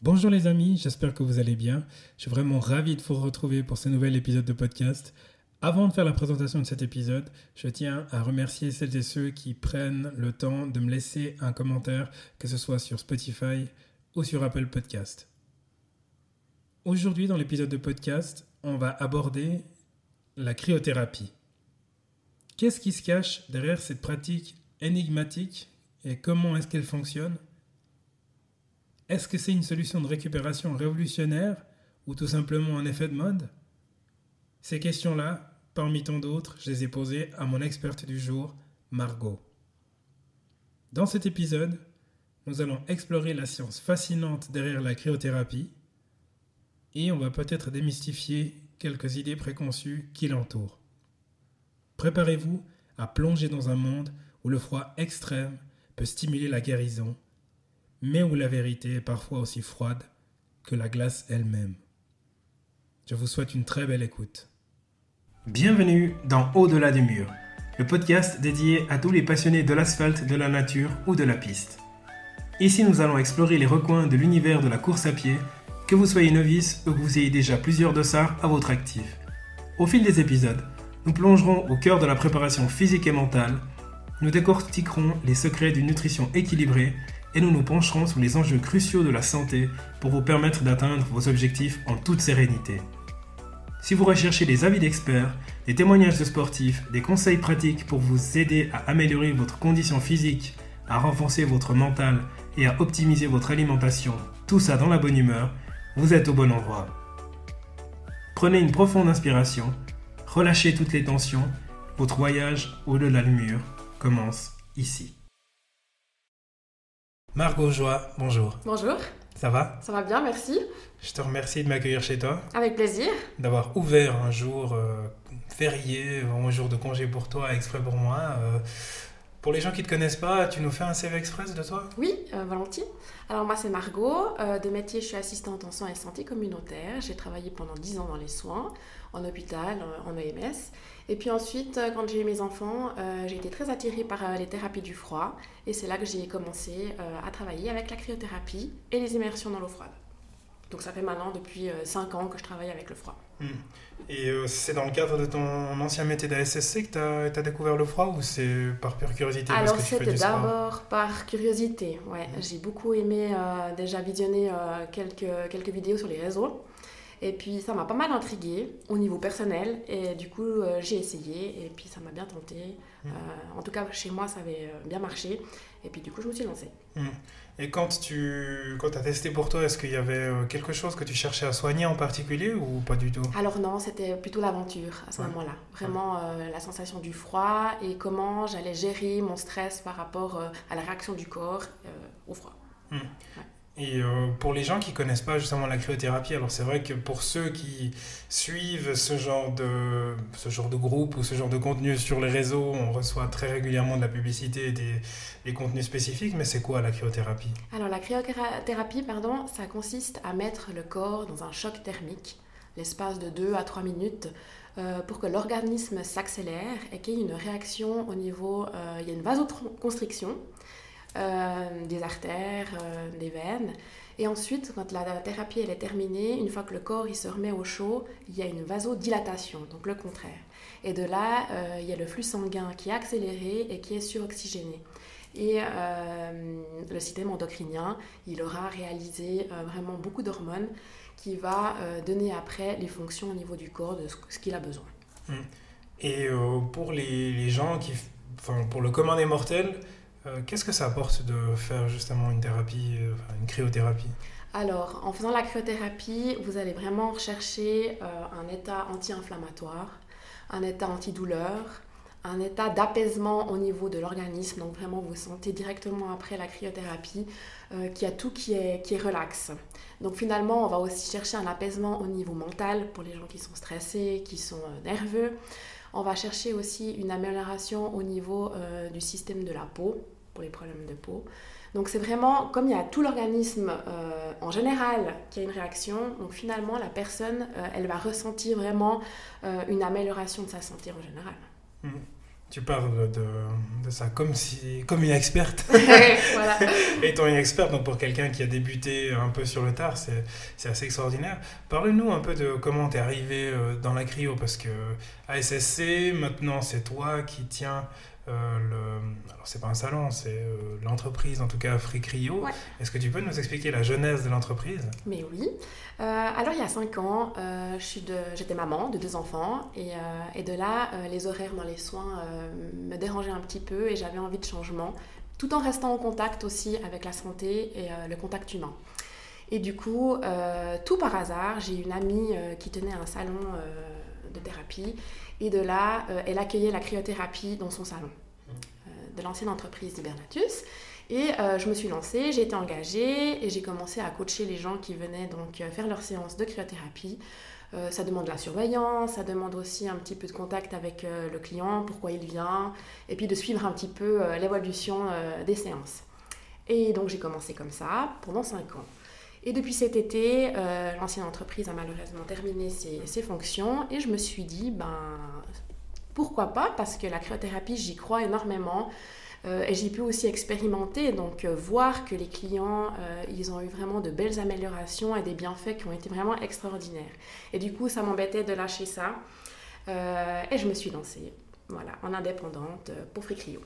Bonjour les amis, j'espère que vous allez bien. Je suis vraiment ravi de vous retrouver pour ce nouvel épisode de podcast. Avant de faire la présentation de cet épisode, je tiens à remercier celles et ceux qui prennent le temps de me laisser un commentaire, que ce soit sur Spotify ou sur Apple Podcast. Aujourd'hui, dans l'épisode de podcast, on va aborder la cryothérapie. Qu'est-ce qui se cache derrière cette pratique énigmatique et comment est-ce qu'elle fonctionne ? Est-ce que c'est une solution de récupération révolutionnaire ou tout simplement un effet de mode ? Ces questions-là, parmi tant d'autres, je les ai posées à mon experte du jour, Margot. Dans cet épisode, nous allons explorer la science fascinante derrière la cryothérapie et on va peut-être démystifier quelques idées préconçues qui l'entourent. Préparez-vous à plonger dans un monde où le froid extrême peut stimuler la guérison, mais où la vérité est parfois aussi froide que la glace elle-même. Je vous souhaite une très belle écoute. Bienvenue dans Au-delà du mur, le podcast dédié à tous les passionnés de l'asphalte, de la nature ou de la piste. Ici, nous allons explorer les recoins de l'univers de la course à pied, que vous soyez novice ou que vous ayez déjà plusieurs dossards à votre actif. Au fil des épisodes, nous plongerons au cœur de la préparation physique et mentale, nous décortiquerons les secrets d'une nutrition équilibrée et nous nous pencherons sur les enjeux cruciaux de la santé pour vous permettre d'atteindre vos objectifs en toute sérénité. Si vous recherchez des avis d'experts, des témoignages de sportifs, des conseils pratiques pour vous aider à améliorer votre condition physique, à renforcer votre mental et à optimiser votre alimentation, tout ça dans la bonne humeur, vous êtes au bon endroit. Prenez une profonde inspiration, relâchez toutes les tensions, votre voyage au-delà du mur commence ici. Margot Joie, bonjour. Bonjour. Ça va ? Ça va bien, merci. Je te remercie de m'accueillir chez toi, Avec plaisir. d'avoir ouvert un jour férié, un jour de congé pour toi, exprès pour moi. Pour les gens qui ne te connaissent pas, tu nous fais un CV Express de toi ? Oui, volontiers. Alors moi c'est Margot, de métier je suis assistante en soins et santé communautaire. J'ai travaillé pendant 10 ans dans les soins, en hôpital, en EMS. Et puis ensuite, quand j'ai eu mes enfants, j'ai été très attirée par les thérapies du froid. Et c'est là que j'ai commencé à travailler avec la cryothérapie et les immersions dans l'eau froide. Donc ça fait maintenant depuis 5 ans que je travaille avec le froid. Et c'est dans le cadre de ton ancien métier d'ASSC que tu as découvert le froid ou c'est par pure curiosité Alors parce que tu fais c'était du sport ? d'abord par curiosité. Ouais. J'ai beaucoup aimé déjà visionner quelques vidéos sur les réseaux. Et puis ça m'a pas mal intriguée au niveau personnel et du coup j'ai essayé et puis ça m'a bien tenté. En tout cas chez moi ça avait bien marché et puis du coup je me suis lancée. Et quand tu as testé pour toi, est-ce qu'il y avait quelque chose que tu cherchais à soigner en particulier ou pas du tout ? Alors non, c'était plutôt l'aventure à ce moment-là. Vraiment la sensation du froid et comment j'allais gérer mon stress par rapport à la réaction du corps au froid. Ouais. Et pour les gens qui ne connaissent pas justement la cryothérapie, alors c'est vrai que pour ceux qui suivent ce genre de groupe ou ce genre de contenu sur les réseaux, on reçoit très régulièrement de la publicité et des contenus spécifiques, mais c'est quoi la cryothérapie ? Alors la cryothérapie, ça consiste à mettre le corps dans un choc thermique, l'espace de 2 à 3 minutes, pour que l'organisme s'accélère et qu'il y ait une réaction au niveau, il y a une vasoconstriction, des artères, des veines. Et ensuite, quand la thérapie elle est terminée, une fois que le corps il se remet au chaud, il y a une vasodilatation, donc le contraire. Et de là, il y a le flux sanguin qui est accéléré et qui est suroxygéné. Et le système endocrinien, il aura réalisé vraiment beaucoup d'hormones qui va donner après les fonctions au niveau du corps de ce qu'il a besoin. Et pour les gens pour le commun des mortels, qu'est-ce que ça apporte de faire justement une cryothérapie ? Alors, en faisant la cryothérapie, vous allez vraiment rechercher un état anti-inflammatoire, un état antidouleur, un état d'apaisement au niveau de l'organisme. Donc vraiment, vous sentez directement après la cryothérapie qu'il y a tout qui est relax. Donc finalement, on va aussi chercher un apaisement au niveau mental pour les gens qui sont stressés, qui sont nerveux. On va chercher aussi une amélioration au niveau du système de la peau, pour les problèmes de peau. Donc c'est vraiment, comme il y a tout l'organisme en général qui a une réaction, donc finalement la personne, elle va ressentir vraiment une amélioration de sa santé en général. Tu parles de ça comme une experte. Voilà. Étant une experte, donc pour quelqu'un qui a débuté un peu sur le tard, c'est assez extraordinaire. Parle-nous un peu de comment tu es arrivé dans la cryo, parce que ASSC, maintenant c'est toi qui tiens alors c'est pas un salon, c'est l'entreprise en tout cas Free Cryo. Ouais. Est-ce que tu peux nous expliquer la genèse de l'entreprise? Mais oui. Alors il y a 5 ans, j'étais maman de 2 enfants et de là, les horaires dans les soins me dérangeaient un petit peu et j'avais envie de changement, tout en restant en contact aussi avec la santé et le contact humain. Et du coup, tout par hasard, j'ai une amie qui tenait un salon de thérapie et de là, elle accueillait la cryothérapie dans son salon de l'ancienne entreprise d'Hibernatus. Et je me suis lancée, j'ai été engagée et j'ai commencé à coacher les gens qui venaient donc faire leur séance de cryothérapie. Ça demande de la surveillance, ça demande aussi un petit peu de contact avec le client, pourquoi il vient, et puis de suivre un petit peu l'évolution des séances. Et donc j'ai commencé comme ça pendant 5 ans. Et depuis cet été, l'ancienne entreprise a malheureusement terminé ses fonctions et je me suis dit, pourquoi pas, parce que la cryothérapie, j'y crois énormément. Et j'ai pu aussi expérimenter, donc voir que les clients, ils ont eu vraiment de belles améliorations et des bienfaits qui ont été vraiment extraordinaires. Et du coup, ça m'embêtait de lâcher ça. Et je me suis lancée, voilà, en indépendante pour Free Cryo.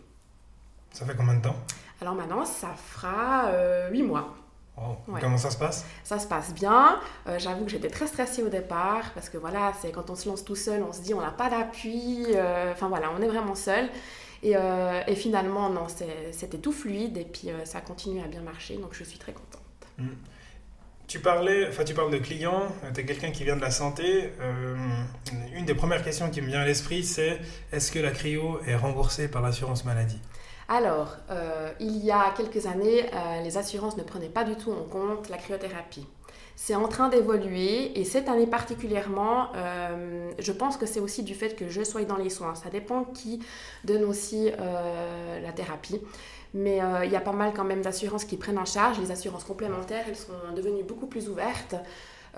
Ça fait combien de temps? Alors maintenant, ça fera 8 mois. Oh, Ouais. comment ça se passe? Ça se passe bien. J'avoue que j'étais très stressée au départ parce que voilà, c'est quand on se lance tout seul, on se dit on n'a pas d'appui. Enfin voilà, on est vraiment seul. Et finalement, non, c'était tout fluide et puis ça continue à bien marcher, donc je suis très contente. Tu parles de clients, tu es quelqu'un qui vient de la santé. Une des premières questions qui me vient à l'esprit, c'est est-ce que la cryo est remboursée par l'assurance maladie? Alors, il y a quelques années, les assurances ne prenaient pas du tout en compte la cryothérapie. C'est en train d'évoluer et cette année particulièrement, je pense que c'est aussi du fait que je sois dans les soins. Ça dépend qui donne aussi la thérapie. Mais il y a pas mal quand même d'assurances qui prennent en charge. Les assurances complémentaires, elles sont devenues beaucoup plus ouvertes.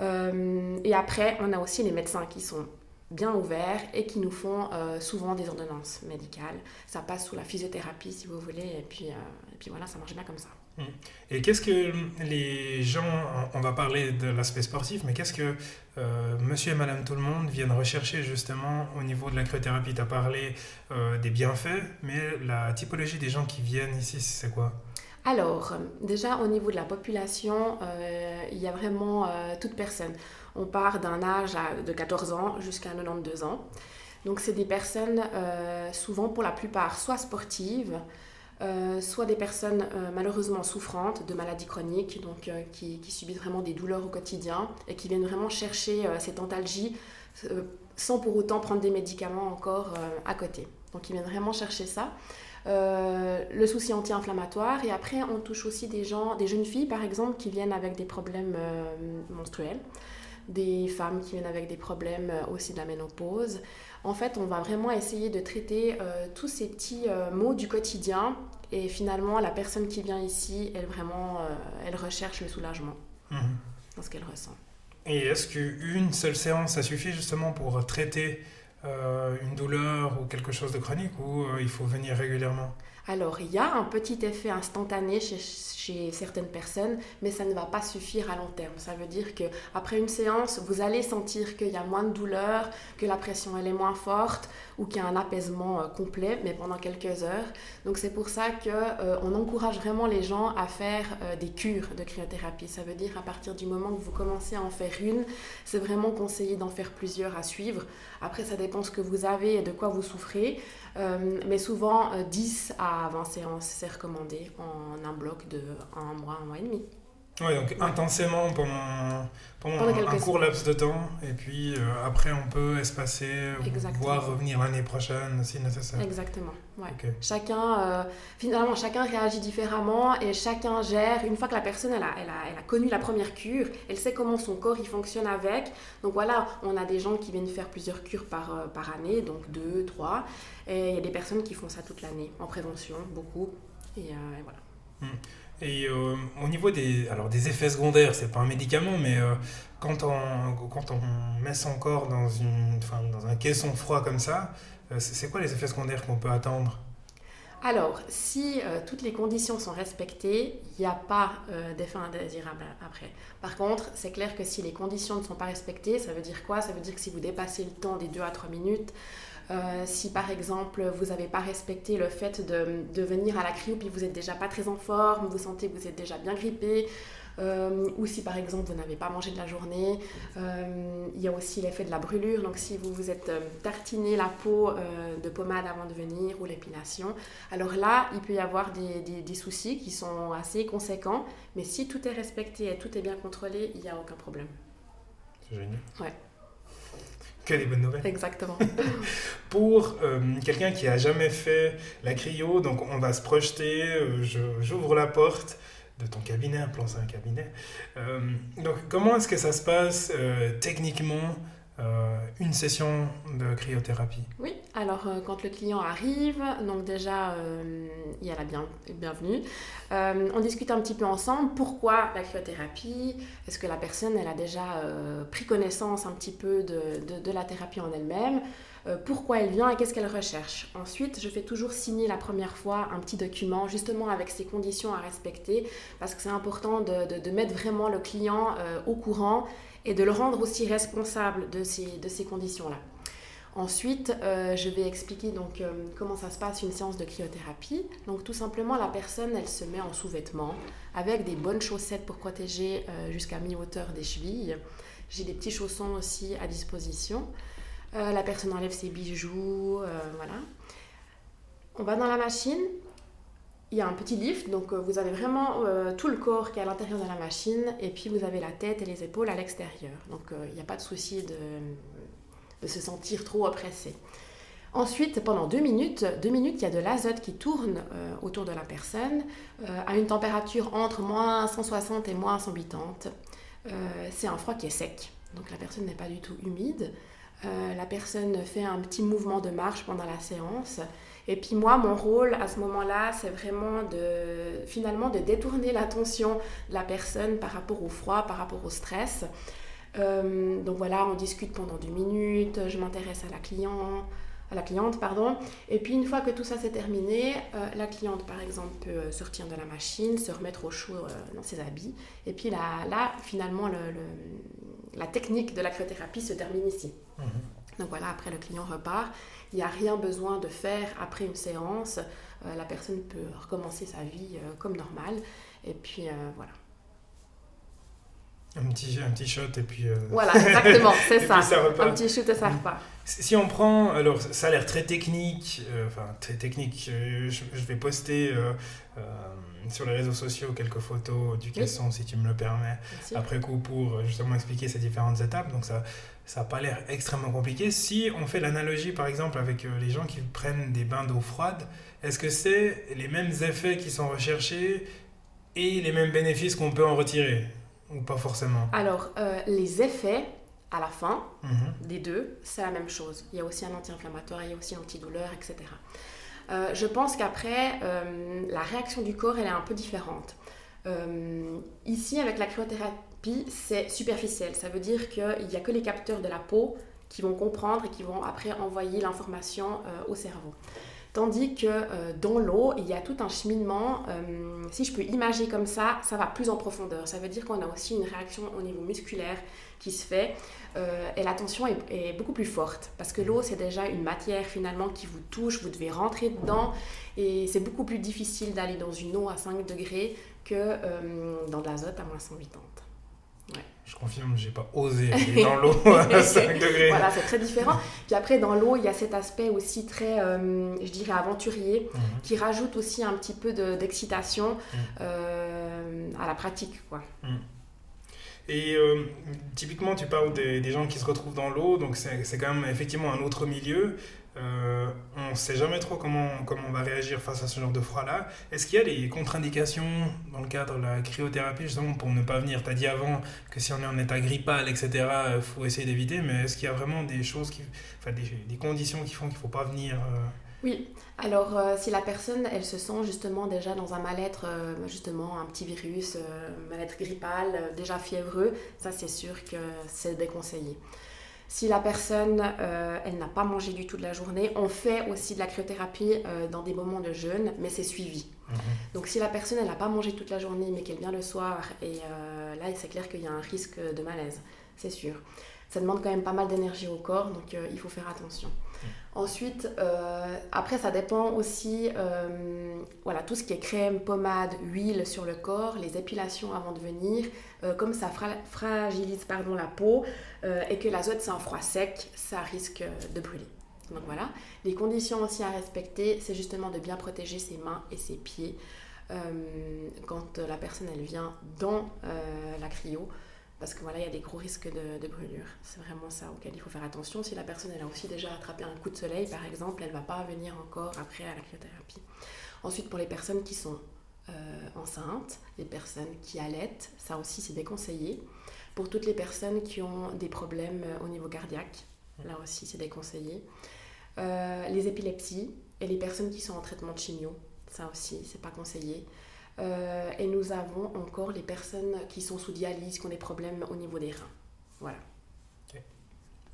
Et après, on a aussi les médecins qui sont bien ouverts et qui nous font souvent des ordonnances médicales. Ça passe sous la physiothérapie si vous voulez et puis voilà, ça marche bien comme ça. Et qu'est-ce que les gens, on va parler de l'aspect sportif, mais qu'est-ce que monsieur et madame tout le monde viennent rechercher justement au niveau de la cryothérapie? Tu as parlé des bienfaits, mais la typologie des gens qui viennent ici, c'est quoi? Alors, déjà au niveau de la population, il y a vraiment toute personne. On part d'un âge de 14 ans jusqu'à 92 ans. Donc c'est des personnes souvent pour la plupart soit sportives, soit des personnes malheureusement souffrantes de maladies chroniques, donc qui subissent vraiment des douleurs au quotidien et qui viennent vraiment chercher cette antalgie sans pour autant prendre des médicaments encore à côté. Donc ils viennent vraiment chercher ça. Le souci anti-inflammatoire et après on touche aussi des jeunes filles par exemple qui viennent avec des problèmes menstruels, des femmes qui viennent avec des problèmes aussi de la ménopause. En fait, on va vraiment essayer de traiter tous ces petits maux du quotidien et finalement, la personne qui vient ici, elle recherche le soulagement dans ce qu'elle ressent. Et est-ce qu'une seule séance, ça suffit justement pour traiter une douleur ou quelque chose de chronique ou il faut venir régulièrement? Alors, il y a un petit effet instantané chez certaines personnes, mais ça ne va pas suffire à long terme. Ça veut dire qu'après une séance, vous allez sentir qu'il y a moins de douleur, que la pression elle est moins forte ou qu'il y a un apaisement complet, mais pendant quelques heures. Donc, c'est pour ça qu'on encourage vraiment les gens à faire des cures de cryothérapie. Ça veut dire à partir du moment que vous commencez à en faire une, c'est vraiment conseillé d'en faire plusieurs à suivre. Après, ça dépend ce que vous avez et de quoi vous souffrez. Mais souvent 10 à 20 séances, c'est recommandé en un bloc de 1 mois et demi. Oui, donc intensément pendant un court laps de temps, et puis après on peut espacer, voire revenir l'année prochaine si nécessaire. Exactement, ouais. Okay. Finalement, chacun réagit différemment et chacun gère. Une fois que la personne elle a connu la première cure, elle sait comment son corps il fonctionne avec. Donc voilà, on a des gens qui viennent faire plusieurs cures par année, donc 2, 3. Et il y a des personnes qui font ça toute l'année, en prévention, beaucoup. Et voilà. Et au niveau des effets secondaires, c'est pas un médicament, mais quand on met son corps dans un caisson froid comme ça, C'est quoi les effets secondaires qu'on peut attendre? Alors, si toutes les conditions sont respectées, il n'y a pas d'effet indésirable après. Par contre, c'est clair que si les conditions ne sont pas respectées, ça veut dire quoi? Ça veut dire que si vous dépassez le temps des 2 à 3 minutes, si par exemple vous n'avez pas respecté le fait de venir à la cryo puis vous n'êtes déjà pas très en forme, vous sentez que vous êtes déjà bien grippé, ou si par exemple vous n'avez pas mangé de la journée, il y a aussi l'effet de la brûlure, donc si vous vous êtes tartiné la peau de pommade avant de venir ou l'épilation, alors là il peut y avoir des soucis qui sont assez conséquents, mais si tout est respecté et tout est bien contrôlé, il n'y a aucun problème. C'est génial. Ouais. Que des bonnes nouvelles. Exactement. Pour quelqu'un qui n'a jamais fait la cryo, donc on va se projeter, j'ouvre la porte de ton cabinet, un plan c'est un cabinet. Donc comment est-ce que ça se passe techniquement, une session de cryothérapie? Oui, alors quand le client arrive, donc déjà il y a la bienvenue. On discute un petit peu ensemble pourquoi la cryothérapie, est-ce que la personne elle a déjà pris connaissance un petit peu de la thérapie en elle-même, pourquoi elle vient et qu'est-ce qu'elle recherche. Ensuite, je fais toujours signer la première fois un petit document justement avec ces conditions à respecter parce que c'est important de mettre vraiment le client au courant et de le rendre aussi responsable de ces conditions-là. Ensuite, je vais expliquer donc, comment ça se passe une séance de cryothérapie. Donc tout simplement, la personne, elle se met en sous-vêtements avec des bonnes chaussettes pour protéger jusqu'à mi-hauteur des chevilles. J'ai des petits chaussons aussi à disposition. La personne enlève ses bijoux, voilà. On va dans la machine. Il y a un petit lift, donc vous avez vraiment tout le corps qui est à l'intérieur de la machine et puis vous avez la tête et les épaules à l'extérieur. Donc il n'y a pas de souci de se sentir trop oppressé. Ensuite, pendant 2 minutes, il y a de l'azote qui tourne autour de la personne à une température entre moins 160 et moins 180. C'est un froid qui est sec, donc la personne n'est pas du tout humide. La personne fait un petit mouvement de marche pendant la séance. Et puis moi, mon rôle à ce moment-là, c'est vraiment de détourner l'attention de la personne par rapport au froid, par rapport au stress. Donc voilà, on discute pendant 2 minutes, je m'intéresse à la cliente. Et puis une fois que tout ça s'est terminé, la cliente par exemple peut sortir de la machine, se remettre au chaud dans ses habits. Et puis là finalement, la technique de la cryothérapie se termine ici. Donc voilà, après le client repart. Il n'y a rien besoin de faire après une séance. La personne peut recommencer sa vie comme normal. Et puis voilà. Un petit shot et puis... Voilà, exactement, c'est ça. Ça repart. Un petit shoot et ça repart. Si on prend... Alors, ça a l'air très technique. Très technique. Je vais poster sur les réseaux sociaux quelques photos du caisson, si tu me le permets, après coup, pour justement expliquer ces différentes étapes. Donc, ça n'a pas l'air extrêmement compliqué. Si on fait l'analogie, par exemple, avec les gens qui prennent des bains d'eau froide, est-ce que c'est les mêmes effets qui sont recherchés et les mêmes bénéfices qu'on peut en retirer? Ou pas forcément? Alors, les effets, à la fin, des deux, c'est la même chose. Il y a aussi un anti-inflammatoire, il y a aussi un antidouleur, etc. Je pense qu'après, la réaction du corps, elle est un peu différente. Ici, avec la cryothérapie, c'est superficiel. Ça veut dire qu'il n'y a que les capteurs de la peau qui vont comprendre et qui vont après envoyer l'information au cerveau. Tandis que dans l'eau, il y a tout un cheminement, si je peux imager comme ça va plus en profondeur. Ça veut dire qu'on a aussi une réaction au niveau musculaire qui se fait et la tension est beaucoup plus forte. Parce que l'eau, c'est déjà une matière finalement qui vous touche, vous devez rentrer dedans et c'est beaucoup plus difficile d'aller dans une eau à 5 degrés que dans de l'azote à moins 180. Ouais. Je confirme, j'ai pas osé aller dans l'eau à 5 degrés. Voilà, c'est très différent. Puis après, dans l'eau, il y a cet aspect aussi très, je dirais, aventurier, qui rajoute aussi un petit peu d'excitation à la pratique, quoi. Et typiquement, tu parles des gens qui se retrouvent dans l'eau, donc c'est quand même effectivement un autre milieu. On ne sait jamais trop comment on va réagir face à ce genre de froid-là. Est-ce qu'il y a des contre-indications dans le cadre de la cryothérapie, justement, pour ne pas venir? Tu as dit avant que si on est en état grippal, etc., il faut essayer d'éviter, mais est-ce qu'il y a vraiment des choses, des conditions qui font qu'il ne faut pas venir Oui, alors si la personne, elle se sent justement déjà dans un mal-être, justement un petit virus, mal-être grippal, déjà fiévreux, ça c'est sûr que c'est déconseillé. Si la personne, elle n'a pas mangé du tout de la journée, on fait aussi de la cryothérapie dans des moments de jeûne, mais c'est suivi. Donc si la personne, elle n'a pas mangé toute la journée, mais qu'elle vient le soir, et là, c'est clair qu'il y a un risque de malaise, c'est sûr. Ça demande quand même pas mal d'énergie au corps, donc il faut faire attention. Ensuite, après, ça dépend aussi, voilà, tout ce qui est crème, pommade, huile sur le corps, les épilations avant de venir, comme ça fragilise la peau et que l'azote, c'est un froid sec, ça risque de brûler. Donc voilà, les conditions aussi à respecter, c'est justement de bien protéger ses mains et ses pieds quand la personne, elle vient dans la cryo. Parce que voilà, il y a des gros risques de brûlure. C'est vraiment ça auquel il faut faire attention. Si la personne elle a aussi déjà attrapé un coup de soleil, par exemple, elle ne va pas venir encore après à la cryothérapie. Ensuite, pour les personnes qui sont enceintes, les personnes qui allaitent, ça aussi c'est déconseillé. Pour toutes les personnes qui ont des problèmes au niveau cardiaque, là aussi c'est déconseillé. Les épilepsies et les personnes qui sont en traitement de chimio, ça aussi c'est pas conseillé. Et nous avons encore les personnes qui sont sous dialyse, qui ont des problèmes au niveau des reins. Voilà. Okay.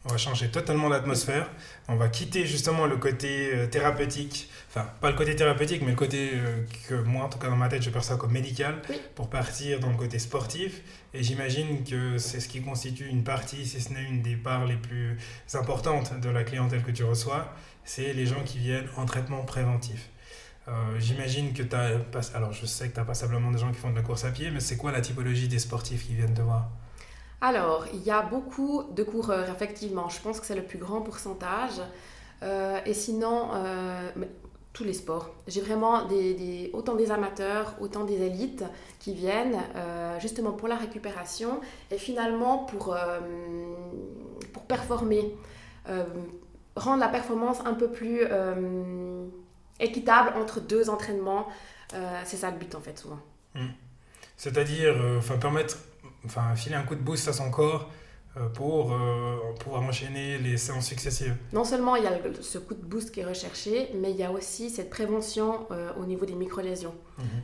On va changer totalement d'atmosphère. On va quitter justement le côté thérapeutique, enfin pas le côté thérapeutique, mais le côté que moi en tout cas dans ma tête je perçois comme médical, pour partir dans le côté sportif. Et j'imagine que c'est ce qui constitue une partie, si ce n'est une des parts les plus importantes de la clientèle que tu reçois, c'est les gens qui viennent en traitement préventif. J'imagine que tu as... Alors, je sais que tu as passablement des gens qui font de la course à pied, mais c'est quoi la typologie des sportifs qui viennent te voir? Alors, il y a beaucoup de coureurs, effectivement. Je pense que c'est le plus grand pourcentage. Et sinon, tous les sports. J'ai vraiment autant des amateurs, autant des élites qui viennent justement pour la récupération et finalement pour performer. Rendre la performance un peu plus... équitable entre deux entraînements, c'est ça le but en fait souvent. C'est-à-dire filer un coup de boost à son corps pour pouvoir enchaîner les séances successives. Non seulement il y a ce coup de boost qui est recherché, mais il y a aussi cette prévention au niveau des micro-lésions.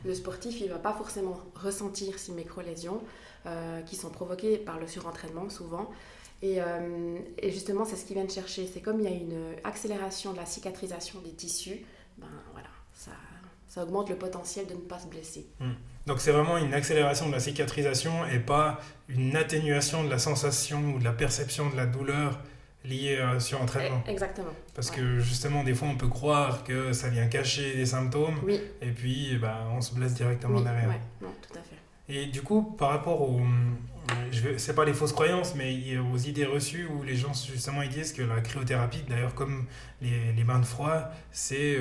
Le sportif, il ne va pas forcément ressentir ces micro-lésions qui sont provoquées par le surentraînement souvent. Et justement, c'est ce qu'ils viennent chercher. C'est comme il y a une accélération de la cicatrisation des tissus, voilà, ça augmente le potentiel de ne pas se blesser. Donc c'est vraiment une accélération de la cicatrisation et pas une atténuation de la sensation ou de la perception de la douleur liée à surentraînement. Exactement. Parce que justement, des fois, on peut croire que ça vient cacher des symptômes et puis on se blesse directement derrière. Non, tout à fait. Et du coup, par rapport aux... c'est pas les fausses croyances, mais aux idées reçues où les gens justement ils disent que la cryothérapie, d'ailleurs comme les bains de froid, c'est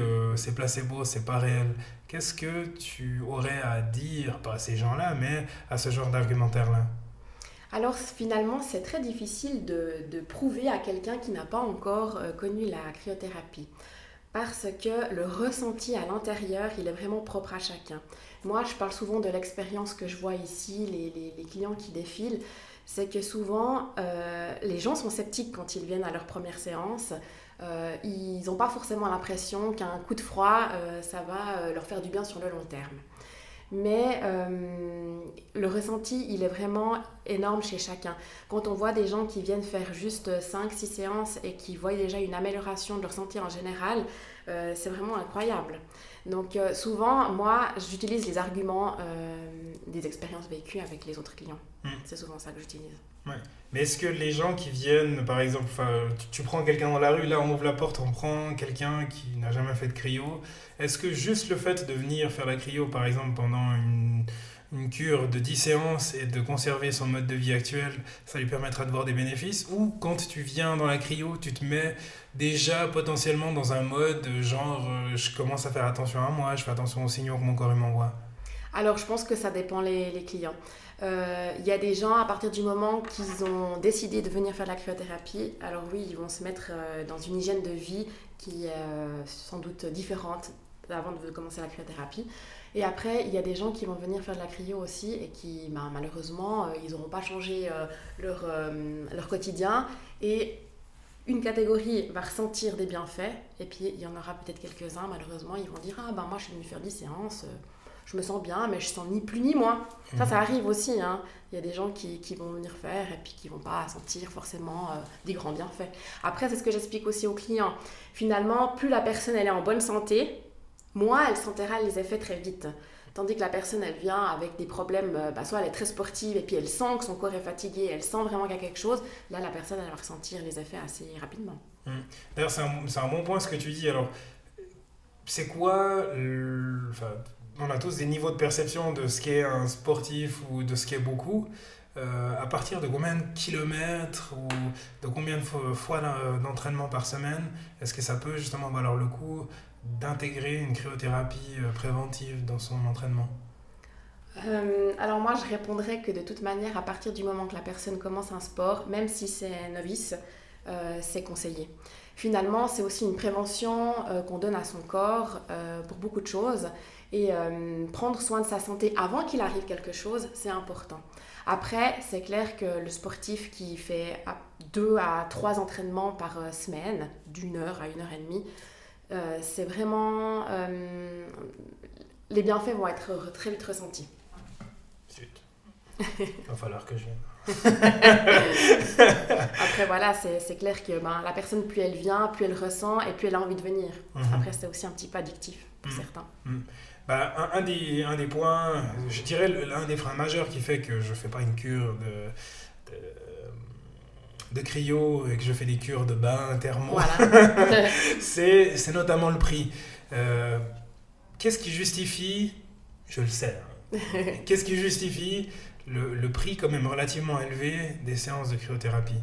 placebo, c'est pas réel. Qu'est-ce que tu aurais à dire, pas à ces gens-là, mais à ce genre d'argumentaire-là? Alors finalement, c'est très difficile de prouver à quelqu'un qui n'a pas encore connu la cryothérapie. Parce que le ressenti à l'intérieur, il est vraiment propre à chacun. Moi, je parle souvent de l'expérience que je vois ici, les clients qui défilent. C'est que souvent, les gens sont sceptiques quand ils viennent à leur première séance. Ils n'ont pas forcément l'impression qu'un coup de froid, ça va leur faire du bien sur le long terme. Mais le ressenti, il est vraiment énorme chez chacun. Quand on voit des gens qui viennent faire juste 5-6 séances et qui voient déjà une amélioration de leur ressenti en général, c'est vraiment incroyable. Donc souvent, moi, j'utilise les arguments des expériences vécues avec les autres clients. C'est souvent ça que j'utilise. Ouais. Mais est-ce que les gens qui viennent, par exemple, tu prends quelqu'un dans la rue, là on ouvre la porte, on prend quelqu'un qui n'a jamais fait de cryo, est-ce que juste le fait de venir faire la cryo, par exemple, pendant une cure de 10 séances et de conserver son mode de vie actuel, ça lui permettra de voir des bénéfices? Ou quand tu viens dans la cryo, tu te mets déjà potentiellement dans un mode genre je commence à faire attention à moi, je fais attention aux signaux que mon corps m'envoie? Alors je pense que ça dépend les clients. Y a des gens, à partir du moment qu'ils ont décidé de venir faire de la cryothérapie, alors oui, ils vont se mettre dans une hygiène de vie qui est sans doute différente avant de commencer la cryothérapie. Et après, il y a des gens qui vont venir faire de la cryo aussi et qui, malheureusement, ils n'auront pas changé leur quotidien. Et une catégorie va ressentir des bienfaits et puis il y en aura peut-être quelques-uns, malheureusement, ils vont dire « Ah, moi, je suis venue faire 10 séances, je me sens bien, mais je sens ni plus ni moins. Ça arrive aussi, hein. Il y a des gens qui vont venir faire et puis qui ne vont pas sentir forcément des grands bienfaits. Après, c'est ce que j'explique aussi aux clients. Finalement, plus la personne elle est en bonne santé, moins elle sentira les effets très vite. Tandis que la personne, elle vient avec des problèmes, soit elle est très sportive et puis elle sent que son corps est fatigué, elle sent vraiment qu'il y a quelque chose, là la personne, elle va ressentir les effets assez rapidement. D'ailleurs, c'est un bon point ce que tu dis. Alors, c'est quoi on a tous des niveaux de perception de ce qu'est un sportif ou de ce qu'est beaucoup. À partir de combien de kilomètres ou de combien de fois d'entraînement par semaine est-ce que ça peut justement valoir le coup d'intégrer une cryothérapie préventive dans son entraînement? Alors moi, je répondrais que de toute manière, à partir du moment que la personne commence un sport, même si c'est novice, c'est conseillé. Finalement, c'est aussi une prévention qu'on donne à son corps pour beaucoup de choses. Et prendre soin de sa santé avant qu'il arrive quelque chose, c'est important. Après, c'est clair que le sportif qui fait 2 à 3 entraînements par semaine, d'1 heure à 1h30, c'est vraiment... les bienfaits vont être très vite ressentis. Zut. Il va falloir que je vienne. Après, voilà, c'est clair que la personne, plus elle vient, plus elle ressent et plus elle a envie de venir. Après, c'est aussi un petit peu addictif pour certains. Un des points, je dirais l'un des freins majeurs qui fait que je ne fais pas une cure de cryo et que je fais des cures de bain thermo, voilà. c'est notamment le prix. Qu'est-ce qui justifie, je le sais, qu'est-ce qui justifie le prix quand même relativement élevé des séances de cryothérapie?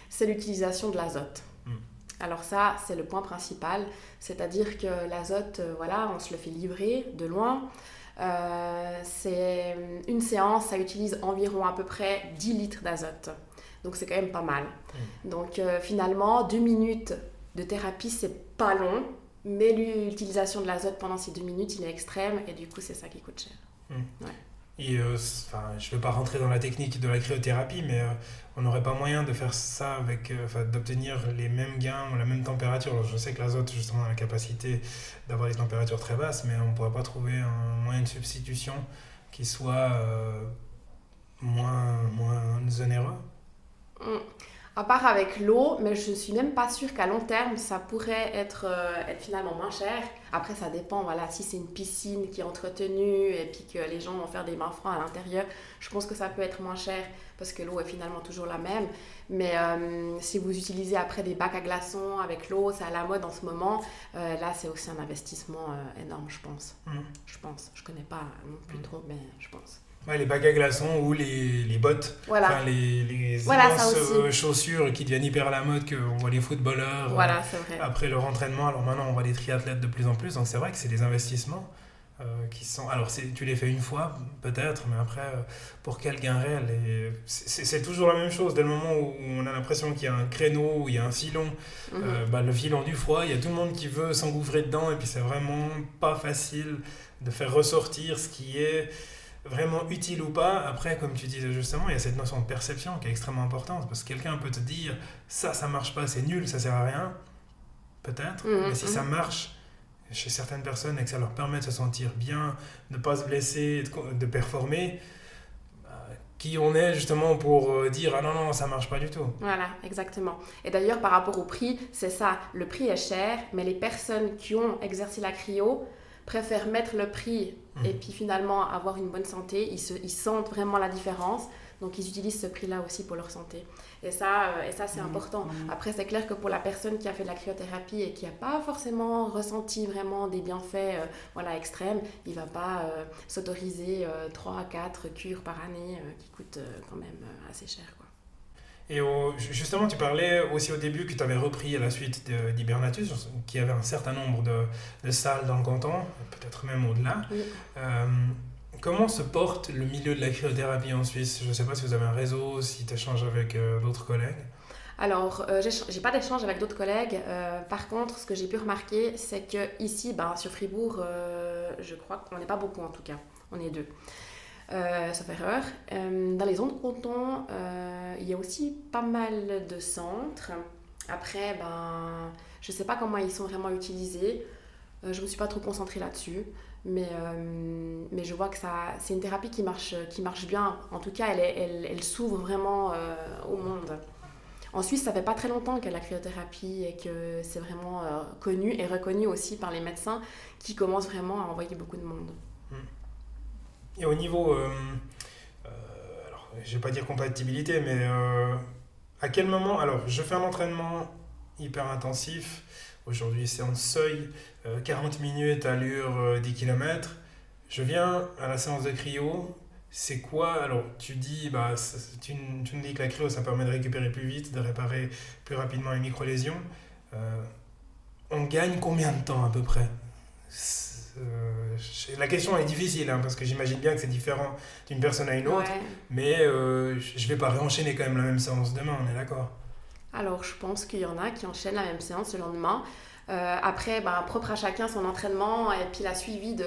C'est l'utilisation de l'azote. Alors ça, c'est le point principal, c'est-à-dire que l'azote, on se le fait livrer de loin. C'est une séance, ça utilise environ à peu près 10 litres d'azote. Donc c'est quand même pas mal. Donc finalement, 2 minutes de thérapie, c'est pas long, mais l'utilisation de l'azote pendant ces 2 minutes, il est extrême et du coup, c'est ça qui coûte cher. Ouais. Et je ne vais pas rentrer dans la technique de la cryothérapie, mais on n'aurait pas moyen de faire ça avec, d'obtenir les mêmes gains ou la même température. Alors, je sais que l'azote, justement, a la capacité d'avoir des températures très basses, mais on ne pourrait pas trouver un moyen de substitution qui soit moins onéreux. À part avec l'eau, mais je ne suis même pas sûre qu'à long terme, ça pourrait être finalement moins cher. Après, ça dépend, si c'est une piscine qui est entretenue et puis que les gens vont faire des bains froids à l'intérieur, je pense que ça peut être moins cher parce que l'eau est finalement toujours la même. Mais si vous utilisez après des bacs à glaçons avec l'eau, c'est à la mode en ce moment, là, c'est aussi un investissement énorme, je pense. Je pense. Je ne connais pas non plus trop, mais je pense. Ouais, les bacs à glaçons ou les bottes, les immenses chaussures qui deviennent hyper à la mode, qu'on voit les footballeurs c'est vrai. Après leur entraînement. Alors maintenant, on voit des triathlètes de plus en plus, donc c'est vrai que c'est des investissements qui sont... Alors tu les fais une fois, peut-être, mais après, pour quel gain réel? C'est toujours la même chose, dès le moment où on a l'impression qu'il y a un créneau, où il y a un filon, le filon du froid, il y a tout le monde qui veut s'engouffrer dedans, et puis c'est vraiment pas facile de faire ressortir ce qui est... vraiment utile ou pas. Après, comme tu disais justement, il y a cette notion de perception qui est extrêmement importante, parce que quelqu'un peut te dire ça marche pas, c'est nul, ça sert à rien, peut-être, mais si ça marche chez certaines personnes et que ça leur permet de se sentir bien, de ne pas se blesser, de performer, qui on est justement pour dire ah non, ça marche pas du tout. Voilà, exactement. Et d'ailleurs, par rapport au prix, c'est ça, le prix est cher, mais les personnes qui ont exercé la cryo préfèrent mettre le prix et puis finalement avoir une bonne santé, ils sentent vraiment la différence, donc ils utilisent ce prix-là aussi pour leur santé. Et ça c'est important. Après, c'est clair que pour la personne qui a fait de la cryothérapie et qui n'a pas forcément ressenti vraiment des bienfaits extrêmes, il ne va pas s'autoriser 3 à 4 cures par année qui coûtent quand même assez cher, quoi. Et justement, tu parlais aussi au début que tu avais repris à la suite d'Hibernatus, qui avait un certain nombre de salles dans le canton, peut-être même au-delà. Comment se porte le milieu de la cryothérapie en Suisse? Je ne sais pas si vous avez un réseau, si tu échanges avec d'autres collègues. Alors, j'ai pas d'échange avec d'autres collègues. Par contre, ce que j'ai pu remarquer, c'est qu'ici, sur Fribourg, je crois qu'on n'est pas beaucoup en tout cas. On est 2. Sauf erreur. Dans les autres cantons, il y a aussi pas mal de centres. Après, je ne sais pas comment ils sont vraiment utilisés. Je ne me suis pas trop concentrée là-dessus. Mais je vois que c'est une thérapie qui marche bien. En tout cas, elle s'ouvre vraiment au monde. En Suisse, ça fait pas très longtemps qu'il y a la cryothérapie et que c'est vraiment connu et reconnu aussi par les médecins qui commencent vraiment à envoyer beaucoup de monde. Et au niveau, alors je vais pas dire compatibilité, mais à quel moment, alors je fais un entraînement hyper intensif, aujourd'hui séance seuil, 40 minutes, allure 10 km, je viens à la séance de cryo. C'est quoi? Alors, tu dis me dis que la cryo, ça permet de récupérer plus vite, de réparer plus rapidement les micro-lésions. On gagne combien de temps à peu près? La question est difficile, hein, parce que j'imagine bien que c'est différent d'une personne à une autre. Ouais. Mais je vais pas réenchaîner quand même la même séance demain, on est d'accord? Alors, je pense qu'il y en a qui enchaînent la même séance le lendemain. Après, propre à chacun son entraînement et puis la suivi de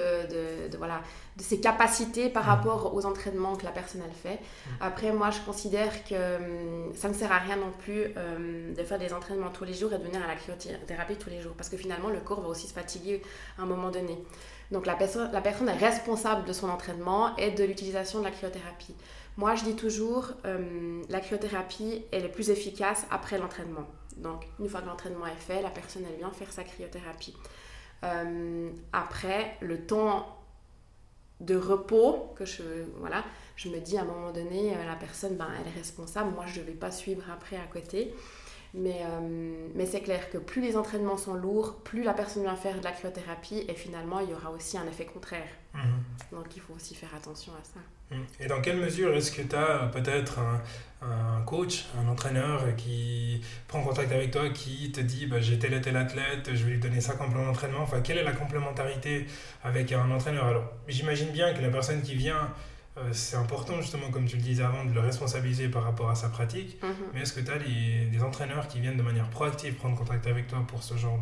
ses capacités par rapport aux entraînements que la personne elle fait. Après, moi, je considère que ça ne sert à rien non plus de faire des entraînements tous les jours et de venir à la cryothérapie tous les jours, parce que finalement, le corps va aussi se fatiguer à un moment donné. Donc, la personne est responsable de son entraînement et de l'utilisation de la cryothérapie. Moi, je dis toujours, la cryothérapie est le plus efficace après l'entraînement. Donc, une fois que l'entraînement est fait, la personne, elle vient faire sa cryothérapie. Après, le temps de repos que je me dis à un moment donné, la personne, elle est responsable. Moi, je ne vais pas suivre après à côté. Mais c'est clair que plus les entraînements sont lourds, plus la personne vient faire de la cryothérapie et finalement, il y aura aussi un effet contraire. Donc, il faut aussi faire attention à ça. Et dans quelle mesure est-ce que tu as peut-être un coach, un entraîneur qui prend contact avec toi, qui te dit j'ai tel et tel athlète, je vais lui donner ça comme plan d'entraînement. Enfin, quelle est la complémentarité avec un entraîneur? Alors, j'imagine bien que la personne qui vient, c'est important justement, comme tu le disais avant, de le responsabiliser par rapport à sa pratique. Mais est-ce que tu as des entraîneurs qui viennent de manière proactive prendre contact avec toi pour ce genre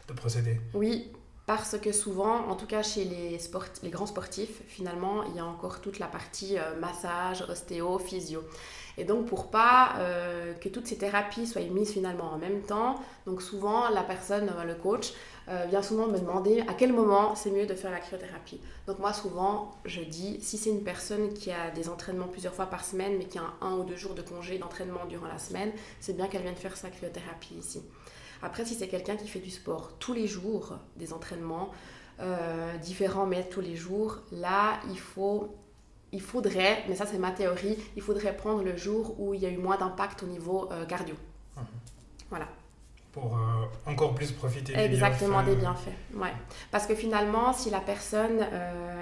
de procédé? Oui. Parce que souvent, en tout cas chez les grands sportifs, finalement, il y a encore toute la partie massage, ostéo, physio. Et donc, pour pas que toutes ces thérapies soient mises finalement en même temps, donc souvent, la personne, le coach, vient souvent me demander à quel moment c'est mieux de faire la cryothérapie. Donc moi, souvent, je dis, si c'est une personne qui a des entraînements plusieurs fois par semaine, mais qui a 1 ou 2 jours de congé d'entraînement durant la semaine, c'est bien qu'elle vienne faire sa cryothérapie ici. Après, si c'est quelqu'un qui fait du sport tous les jours, des entraînements différents, mais tous les jours, là, il faudrait, mais ça c'est ma théorie, il faudrait prendre le jour où il y a eu moins d'impact au niveau cardio. Voilà. Pour encore plus profiter exactement des bienfaits. Ouais. Parce que finalement, si la personne,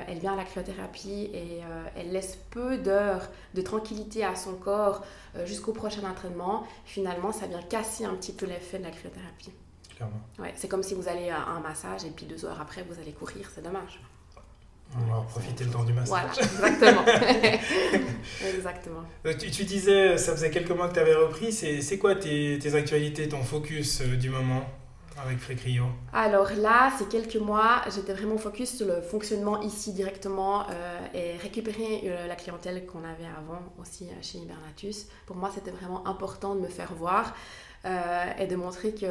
elle vient à la cryothérapie et elle laisse peu d'heures de tranquillité à son corps jusqu'au prochain entraînement, finalement, ça vient casser un petit peu l'effet de la cryothérapie. Clairement. Ouais, c'est comme si vous allez à un massage et puis 2 heures après, vous allez courir, c'est dommage. On va profiter le temps du massage. Voilà, exactement. Exactement. Tu disais, ça faisait quelques mois que tu avais repris. C'est quoi tes actualités, ton focus du moment avec Frécryo? Alors là, ces quelques mois, j'étais vraiment focus sur le fonctionnement ici directement et récupérer la clientèle qu'on avait avant aussi chez Hibernatus. Pour moi, c'était vraiment important de me faire voir et de montrer que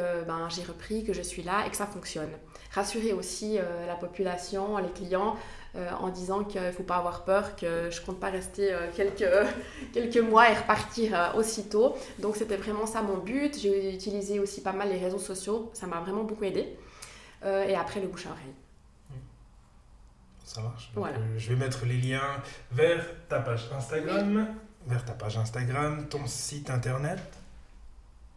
j'ai repris, que je suis là et que ça fonctionne. Rassurer aussi la population, les clients, en disant qu'il ne faut pas avoir peur, que je ne compte pas rester quelques mois et repartir aussitôt. Donc c'était vraiment ça mon but. J'ai utilisé aussi pas mal les réseaux sociaux, ça m'a vraiment beaucoup aidé. Et après le bouche à oreille. Ça marche. Donc, voilà. Je vais mettre les liens vers ta page Instagram, ton site internet.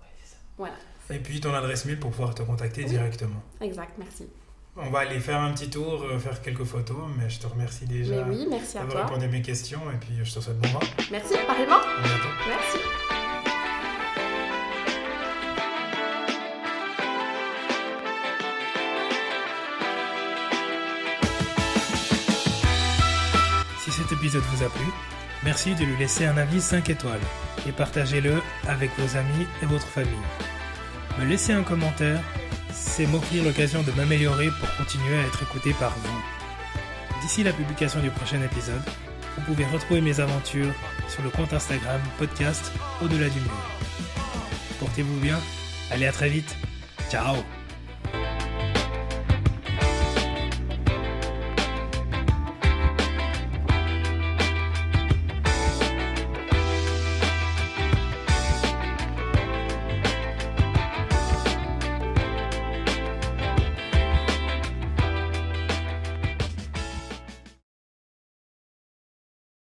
Ouais, c'est ça. Voilà. Et puis ton adresse mail pour pouvoir te contacter directement. Exact, merci. On va aller faire un petit tour, faire quelques photos, mais je te remercie déjà merci d'avoir répondu à mes questions et puis je te souhaite bon vent. Merci, pareillement. À bientôt. Merci. Si cet épisode vous a plu, merci de lui laisser un avis 5 étoiles et partagez-le avec vos amis et votre famille. Me laisser un commentaire, c'est m'offrir l'occasion de m'améliorer pour continuer à être écouté par vous. D'ici la publication du prochain épisode, vous pouvez retrouver mes aventures sur le compte Instagram podcast Au-delà du mur. Portez-vous bien, allez à très vite, ciao.